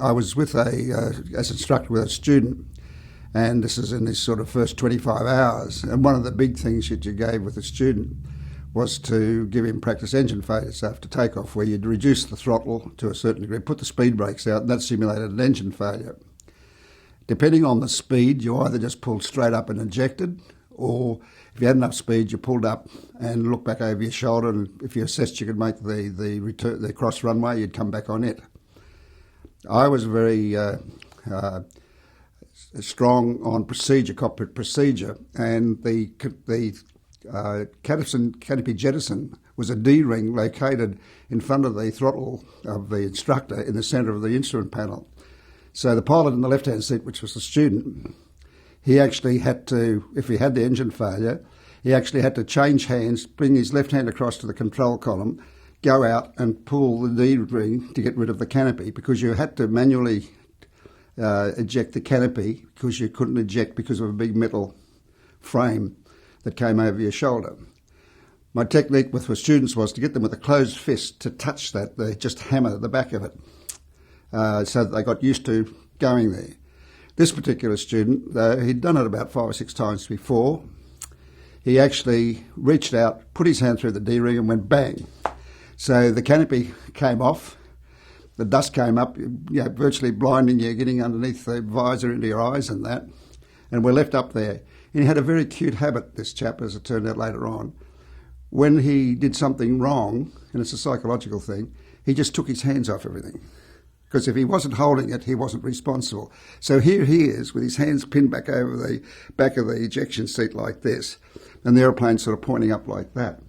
I was with as instructor with a student, and this is in this sort of first 25 hours, and one of the big things that you gave with the student was to give him practice engine failures after takeoff, where you'd reduce the throttle to a certain degree, put the speed brakes out, and that simulated an engine failure. Depending on the speed, you either just pulled straight up and ejected, or if you had enough speed, you pulled up and looked back over your shoulder, and if you assessed you could make the cross runway, you'd come back on it. I was very strong on procedure, cockpit procedure, and the canopy jettison was a D-ring located in front of the throttle of the instructor in the centre of the instrument panel. So the pilot in the left-hand seat, which was the student, he actually had to, if he had the engine failure, he actually had to change hands, bring his left hand across to the control column, go out and pull the D-ring to get rid of the canopy, because you had to manually eject the canopy because you couldn't eject because of a big metal frame that came over your shoulder. My technique with students was to get them with a closed fist to touch that. They just hammer the back of it so that they got used to going there. This particular student, he'd done it about 5 or 6 times before. He actually reached out, put his hand through the D-ring and went bang. So the canopy came off, the dust came up, virtually blinding you, getting underneath the visor into your eyes and that, and we're left up there. And he had a very cute habit, this chap, as it turned out later on. When he did something wrong, and it's a psychological thing, he just took his hands off everything. Because if he wasn't holding it, he wasn't responsible. So here he is with his hands pinned back over the back of the ejection seat like this, and the aeroplane sort of pointing up like that.